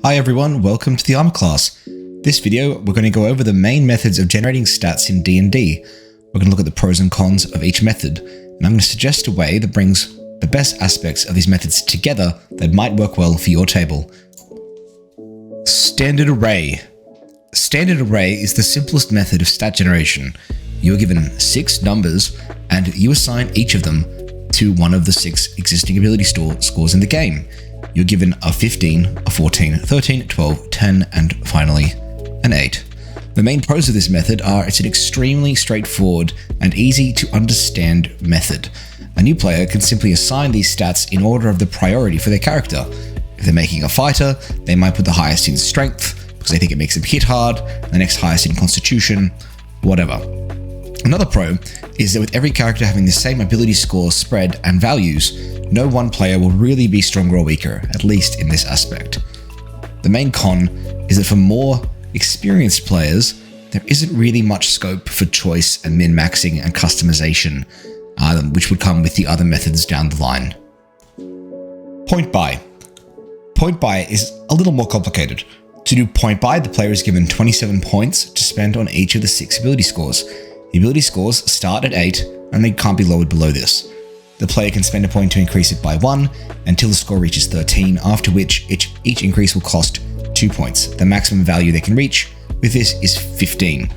Hi everyone, welcome to the Armor class. This video, we're going to go over the main methods of generating stats in D&D. We're going to look at the pros and cons of each method, and I'm going to suggest a way that brings the best aspects of these methods together that might work well for your table. Standard Array. Standard Array is the simplest method of stat generation. You are given 6 numbers, and you assign each of them to one of the 6 existing ability scores in the game. You're given a 15, a 14, 13, 12, 10, and finally, an 8. The main pros of this method are it's an extremely straightforward and easy to understand method. A new player can simply assign these stats in order of the priority for their character. If they're making a fighter, they might put the highest in strength because they think it makes them hit hard, the next highest in constitution, whatever. Another pro is that with every character having the same ability score spread and values, no one player will really be stronger or weaker, at least in this aspect. The main con is that for more experienced players, there isn't really much scope for choice and min-maxing and customization, which would come with the other methods down the line. Point buy. Point buy is a little more complicated. To do point buy, the player is given 27 points to spend on each of the 6 ability scores. The ability scores start at 8 and they can't be lowered below this. The player can spend a point to increase it by 1 until the score reaches 13, after which each increase will cost 2 points. The maximum value they can reach with this is 15.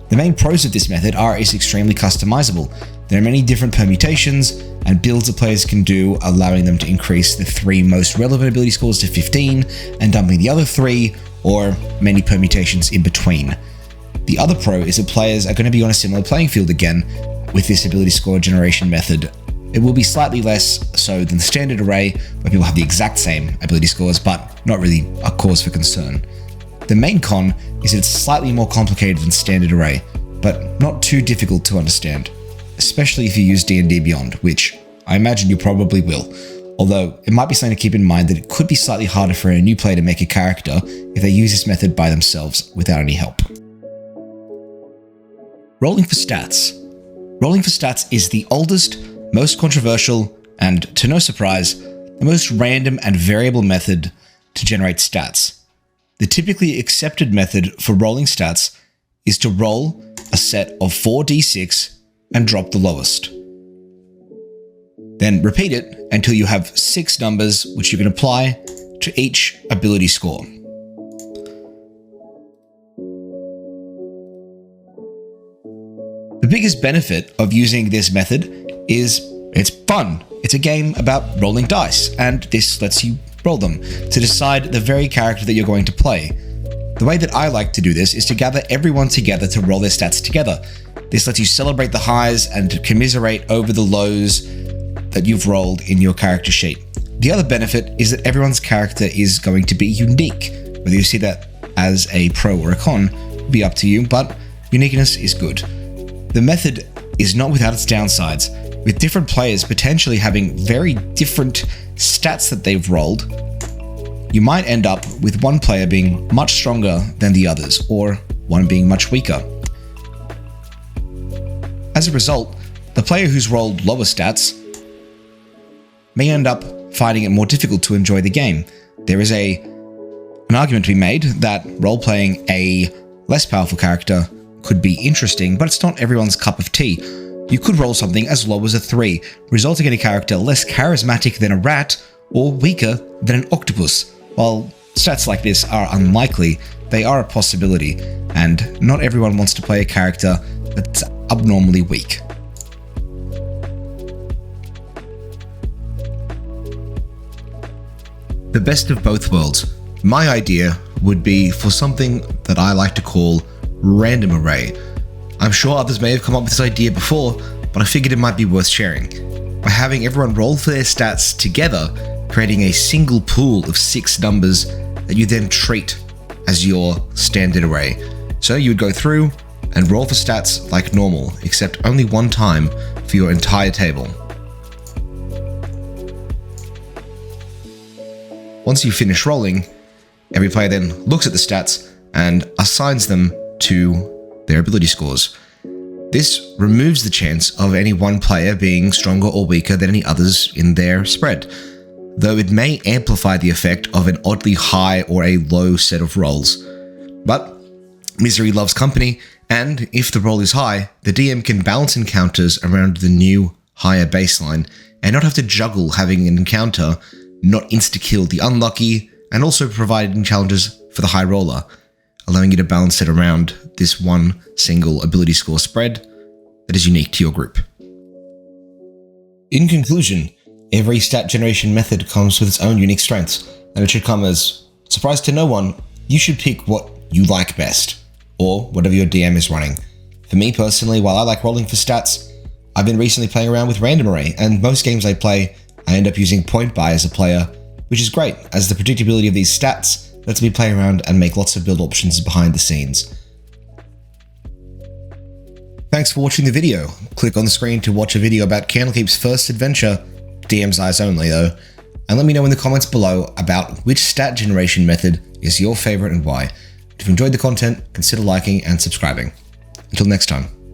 The main pros of this method are it's extremely customizable. There are many different permutations and builds the players can do, allowing them to increase the 3 most relevant ability scores to 15 and dumping the other 3, or many permutations in between. The other pro is that players are going to be on a similar playing field again with this ability score generation method. It will be slightly less so than the standard array, where people have the exact same ability scores, but not really a cause for concern. The main con is that it's slightly more complicated than standard array, but not too difficult to understand, especially if you use D&D Beyond, which I imagine you probably will. Although, it might be something to keep in mind that it could be slightly harder for a new player to make a character if they use this method by themselves without any help. Rolling for stats. Rolling for stats is the oldest, most controversial, and, to no surprise, the most random and variable method to generate stats. The typically accepted method for rolling stats is to roll a set of 4d6 and drop the lowest. Then repeat it until you have 6 numbers which you can apply to each ability score. The biggest benefit of using this method is it's fun. It's a game about rolling dice, and this lets you roll them to decide the very character that you're going to play. The way that I like to do this is to gather everyone together to roll their stats together. This lets you celebrate the highs and commiserate over the lows that you've rolled in your character sheet. The other benefit is that everyone's character is going to be unique. Whether you see that as a pro or a con will be up to you, but uniqueness is good. The method is not without its downsides, with different players potentially having very different stats that they've rolled. You might end up with one player being much stronger than the others, or one being much weaker. As a result, the player who's rolled lower stats may end up finding it more difficult to enjoy the game. There is an argument to be made that role-playing a less powerful character could be interesting, but it's not everyone's cup of tea. You could roll something as low as a 3, resulting in a character less charismatic than a rat or weaker than an octopus. While stats like this are unlikely, they are a possibility, and not everyone wants to play a character that's abnormally weak. The best of both worlds. My idea would be for something that I like to call random array. I'm sure others may have come up with this idea before, but I figured it might be worth sharing. By having everyone roll for their stats together, creating a single pool of 6 numbers that you then treat as your standard array. So you would go through and roll for stats like normal, except only one time for your entire table. Once you finish rolling, every player then looks at the stats and assigns them to their ability scores. This removes the chance of any one player being stronger or weaker than any others in their spread. though it may amplify the effect of an oddly high or a low set of rolls. But misery loves company, and if the roll is high, the DM can balance encounters around the new, higher baseline and not have to juggle having an encounter not insta-kill the unlucky, and also providing challenges for the high roller, allowing you to balance it around this one single ability score spread that is unique to your group. In conclusion, every stat generation method comes with its own unique strengths, and it should come as a surprise to no one. You should pick what you like best, or whatever your DM is running. For me personally, while I like rolling for stats, I've been recently playing around with random array, and most games I play, I end up using point buy as a player, which is great, as the predictability of these stats lets me play around and make lots of build options behind the scenes. Thanks for watching the video. Click on the screen to watch a video about Candlekeep's first adventure, DM's eyes only though, and let me know in the comments below about which stat generation method is your favorite and why. If you enjoyed the content, consider liking and subscribing. Until next time.